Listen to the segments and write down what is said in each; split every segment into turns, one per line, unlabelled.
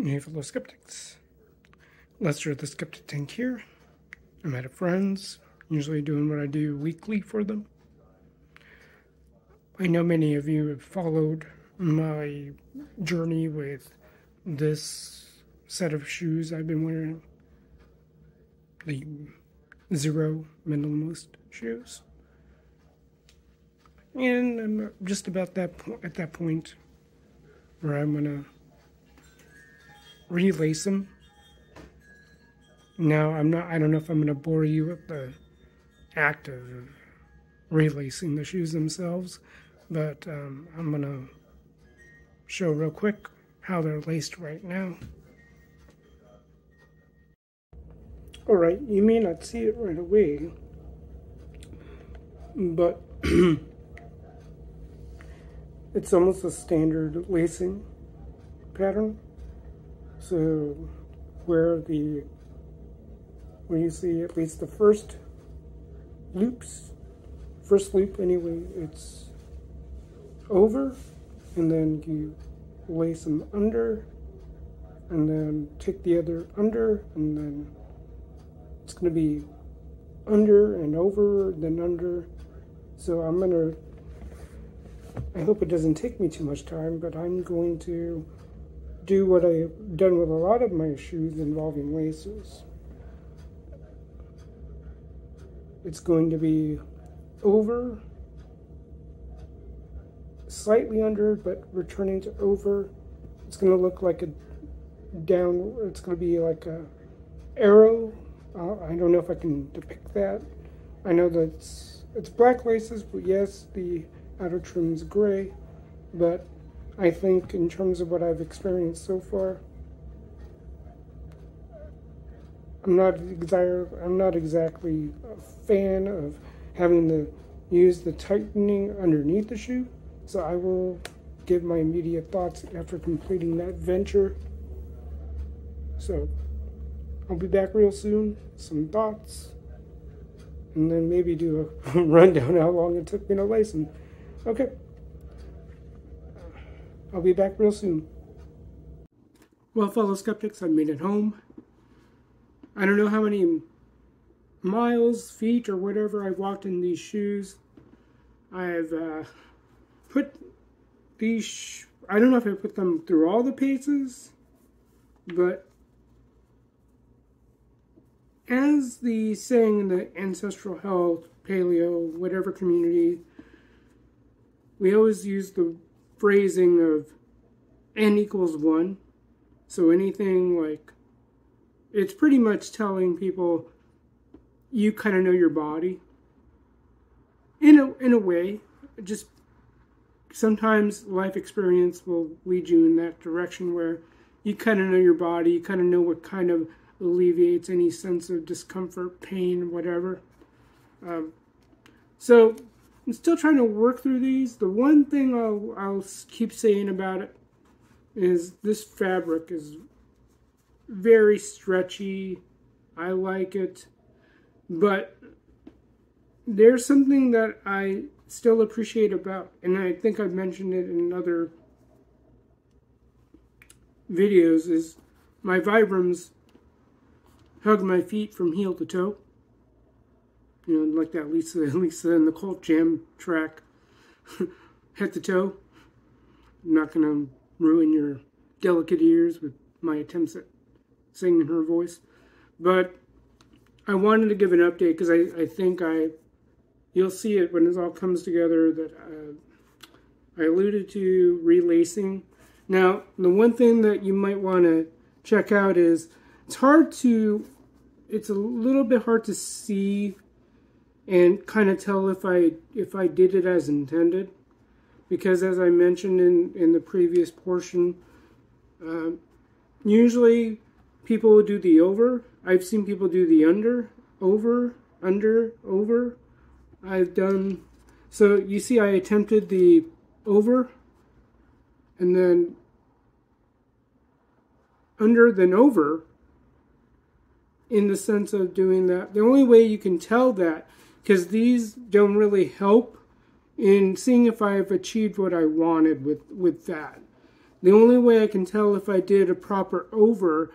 Hey fellow skeptics, Lester the Skeptic Tank here. I'm at a friend's, usually doing what I do weekly for them. I know many of you have followed my journey with this set of shoes I've been wearing, the Xero Minimalist shoes. And I'm just about at that point where I'm gonna relace them. Now, I don't know if I'm going to bore you with the act of relacing the shoes themselves, but I'm going to show real quick how they're laced right now. Alright, you may not see it right away, but it's almost a standard lacing pattern. So where you see at least the first loop anyway, it's over, and then you lace them under, and then take the other under, and then it's going to be under and over, then under. So I hope it doesn't take me too much time, but I'm going to do what I've done with a lot of my shoes involving laces. It's going to be over, slightly under, but returning to over. It's going to look like a down, it's going to be like a arrow. I don't know if I can depict that. I know that it's black laces, but yes, the outer trim's gray, but I think in terms of what I've experienced so far, I'm not exactly a fan of having to use the tightening underneath the shoe, so I will give my immediate thoughts after completing that venture. So I'll be back real soon, some thoughts, and then maybe do a rundown how long it took me to lace them. Okay. I'll be back real soon. Well, fellow skeptics, I made it home. I don't know how many miles, feet, or whatever I've walked in these shoes. I've put these, I don't know if I put them through all the paces, but as the saying in the ancestral health, paleo, whatever community, we always use the phrasing of n equals 1. So anything like, it's pretty much telling people you kind of know your body. In a way, just sometimes life experience will lead you in that direction where you kind of know your body, you kind of know what kind of alleviates any sense of discomfort, pain, whatever. So I'm still trying to work through these. The one thing I'll keep saying about it is this fabric is very stretchy. I like it. But there's something that I still appreciate about, and I think I've mentioned it in other videos, is my Vibrams hug my feet from heel to toe. You know, like that Lisa and the Cult Jam track, head to toe. I'm not going to ruin your delicate ears with my attempts at singing her voice. But I wanted to give an update because I think you'll see it when it all comes together that I alluded to relacing. Now, the one thing that you might want to check out is it's a little bit hard to see and kind of tell if I did it as intended, because as I mentioned in the previous portion, usually people will do the over. I've seen people do the under, over, under, over. So you see I attempted the over, and then under, then over, in the sense of doing that. The only way you can tell that, because these don't really help in seeing if I've achieved what I wanted with that. The only way I can tell if I did a proper over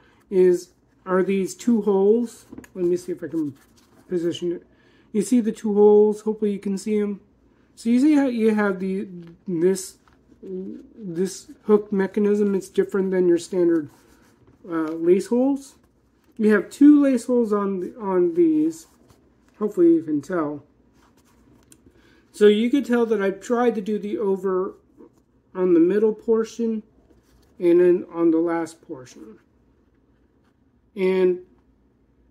are these two holes. Let me see if I can position it. You see the two holes? Hopefully you can see them. So you see how you have this hook mechanism? It's different than your standard lace holes. You have two lace holes on these. Hopefully you can tell. So you could tell that I've tried to do the over on the middle portion and then on the last portion. And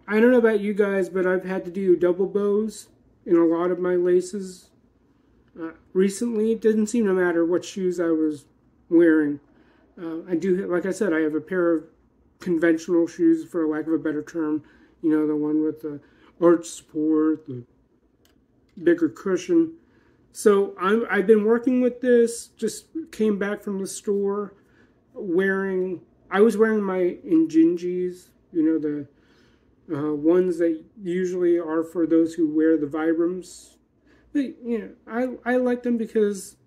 I don't know about you guys, but I've had to do double bows in a lot of my laces. Recently, it didn't seem to matter what shoes I was wearing. I do, like I said, I have a pair of conventional shoes, for lack of a better term. You know, the one with the arch support, the bigger cushion. So I've been working with this. Just came back from the store I was wearing my Injinjis, you know, the ones that usually are for those who wear the Vibrams. But, you know, I like them because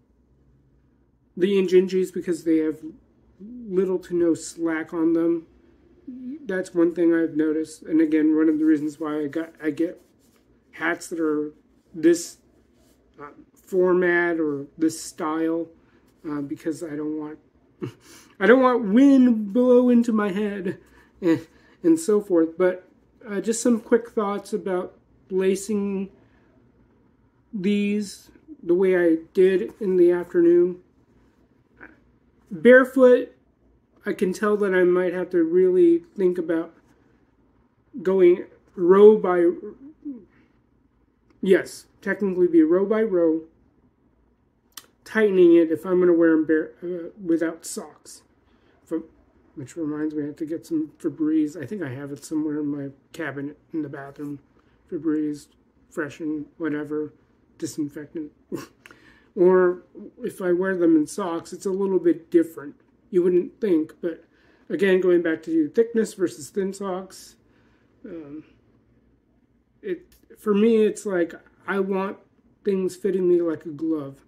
the Injinjis, because they have little to no slack on them. That's one thing I've noticed. And again, one of the reasons why I get hats that are this format or this style, because I don't want wind blow into my head and so forth. But just some quick thoughts about lacing these the way I did in the afternoon. Barefoot, I can tell that I might have to really think about going row by, yes, technically be row by row, tightening it if I'm going to wear them without socks. Which reminds me, I have to get some Febreze. I think I have it somewhere in my cabinet in the bathroom. Febreze, freshen, whatever, disinfectant. Or if I wear them in socks, it's a little bit different. You wouldn't think, but again, going back to thickness versus thin socks, for me, it's like I want things fitting me like a glove.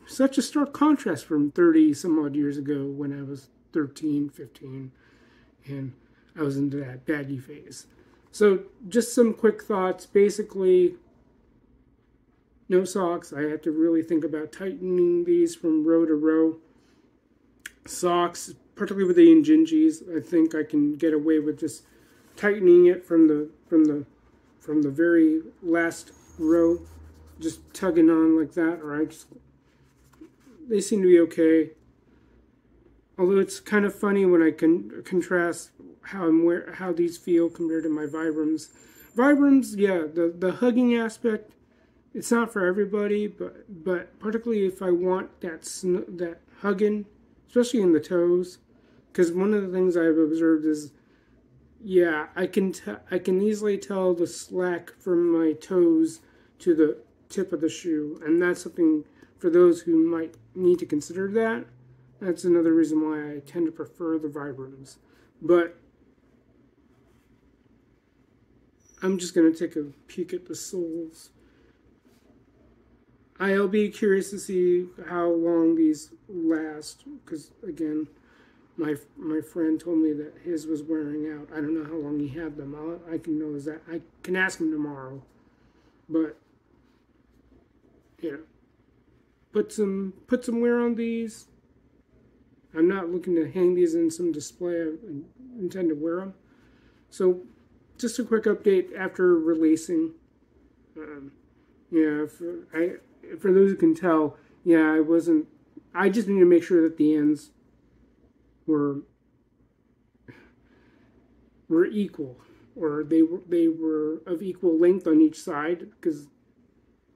Such a stark contrast from 30 some odd years ago when I was 13, 15, and I was into that baggy phase. So just some quick thoughts. Basically, no socks. I have to really think about tightening these from row to row. Socks, particularly with the Injinjis, I think I can get away with just tightening it from the very last row, just tugging on like that, or they seem to be okay. Although it's kind of funny when I can contrast how these feel compared to my Vibrams. Vibrams, yeah, the hugging aspect, it's not for everybody, but particularly if I want that hugging, especially in the toes, because one of the things I've observed is, yeah, I can easily tell the slack from my toes to the tip of the shoe, and that's something for those who might need to consider that. That's another reason why I tend to prefer the Vibrams. But I'm just going to take a peek at the soles. I'll be curious to see how long these last, because again, my friend told me that his was wearing out. I don't know how long he had them. I can know that. I can ask him tomorrow. But you know, put some wear on these. I'm not looking to hang these in some display. I intend to wear them. So just a quick update after releasing. Yeah, for those who can tell, yeah, I just need to make sure that the ends were equal, or they were of equal length on each side, because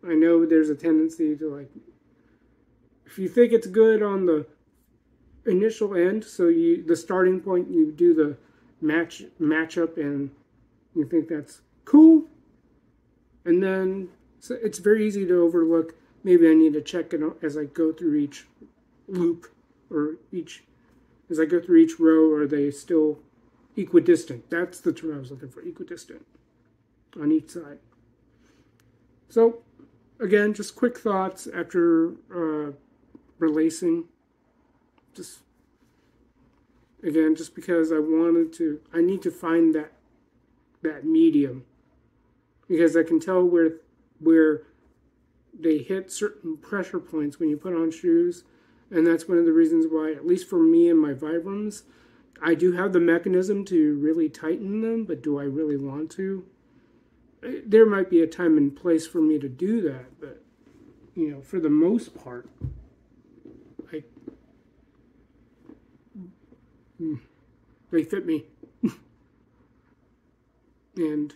I know there's a tendency to, like, if you think it's good on the initial end, so the starting point, you do the match up and you think that's cool, and then so it's very easy to overlook. Maybe I need to check it as I go through each loop, or as I go through each row. Are they still equidistant? That's the term I was looking for, equidistant on each side. So again, just quick thoughts after relacing. Just, again, just because I need to find that medium. Because I can tell where they hit certain pressure points when you put on shoes. And that's one of the reasons why, at least for me and my Vibrams, I do have the mechanism to really tighten them, but do I really want to? There might be a time and place for me to do that, but, you know, for the most part, they fit me. And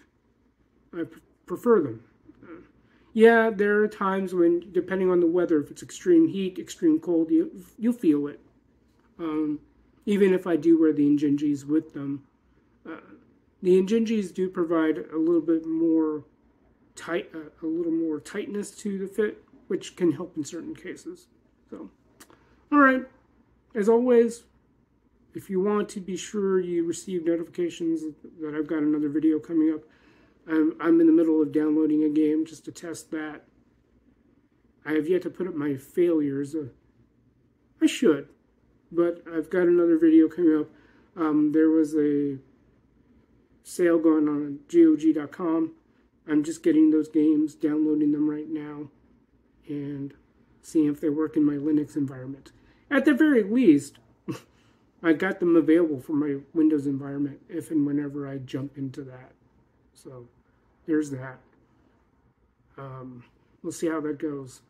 I prefer them. Yeah, there are times when, depending on the weather, if it's extreme heat, extreme cold, you'll feel it. Even if I do wear the Injinjis with them. The Injinjis do provide a little bit more a little more tightness to the fit, which can help in certain cases. So, all right. As always, if you want to be sure you receive notifications that I've got another video coming up, I'm in the middle of downloading a game just to test that. I have yet to put up my failures. I should, but I've got another video coming up. There was a sale going on GOG.com. I'm just getting those games, downloading them right now, and seeing if they work in my Linux environment. At the very least, I got them available for my Windows environment if and whenever I jump into that. So there's that. We'll see how that goes.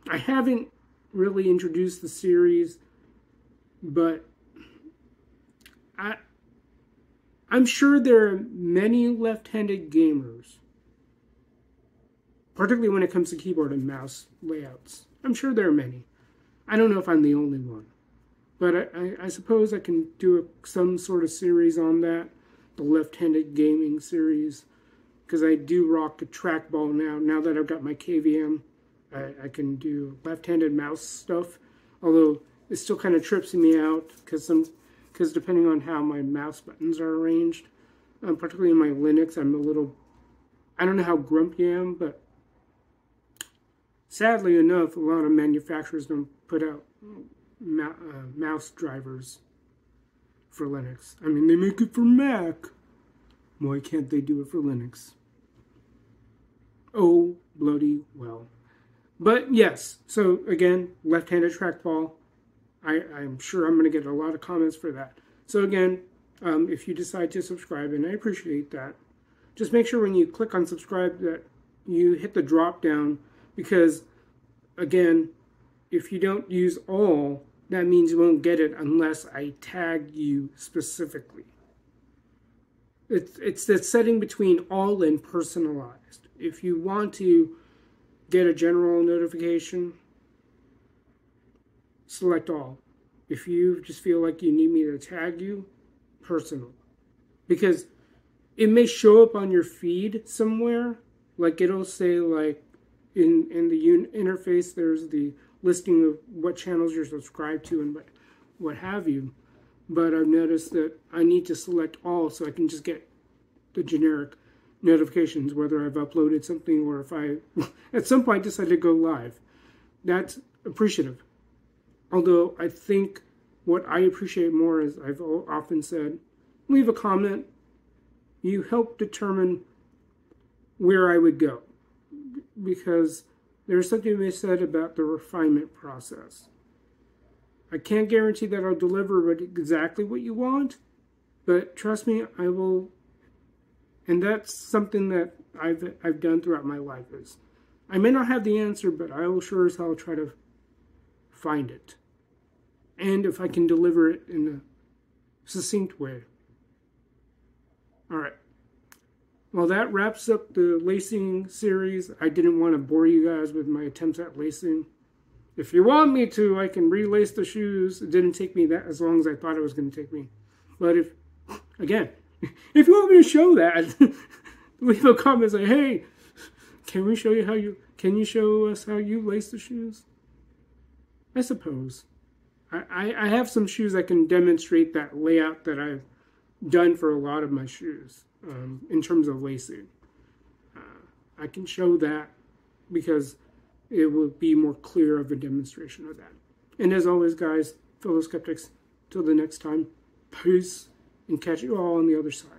I haven't really introduced the series, but I'm sure there are many left-handed gamers, particularly when it comes to keyboard and mouse layouts. I'm sure there are many. I don't know if I'm the only one. But I suppose I can do some sort of series on that, the left-handed gaming series, because I do rock a trackball now. Now that I've got my KVM, I can do left-handed mouse stuff, although it still kind of trips me out, because depending on how my mouse buttons are arranged, particularly in my Linux, I don't know how grumpy I am, but sadly enough, a lot of manufacturers don't put out mouse drivers for Linux. I mean, they make it for Mac. Why can't they do it for Linux? Oh, bloody well. But yes, so again, left-handed trackball. I'm sure I'm going to get a lot of comments for that. So again, if you decide to subscribe, and I appreciate that, just make sure when you click on subscribe that you hit the drop down, because again, if you don't use all, that means you won't get it unless I tag you specifically. It's the setting between all and personalized. If you want to get a general notification, select all. If you just feel like you need me to tag you, personal. Because it may show up on your feed somewhere, like it'll say like in the interface there's the listing of what channels you're subscribed to and what have you. But I've noticed that I need to select all so I can just get the generic notifications, whether I've uploaded something or if I, at some point, decide to go live. That's appreciative. Although I think what I appreciate more, as I've often said, leave a comment. You help determine where I would go. Because there's something to be said about the refinement process. I can't guarantee that I'll deliver exactly what you want, but trust me, I will. And that's something that I've done throughout my life. Is I may not have the answer, but I will sure as hell try to find it. And if I can deliver it in a succinct way. All right. Well, that wraps up the lacing series. I didn't want to bore you guys with my attempts at lacing. If you want me to, I can relace the shoes. It didn't take me that as long as I thought it was going to take me. But if you want me to show that, leave a comment and say, hey, can you show us how you lace the shoes? I suppose. I have some shoes that can demonstrate that layout that I've done for a lot of my shoes in terms of lacing. I can show that because it will be more clear of a demonstration of that. And as always, guys, fellow skeptics, till the next time, peace, and catch you all on the other side.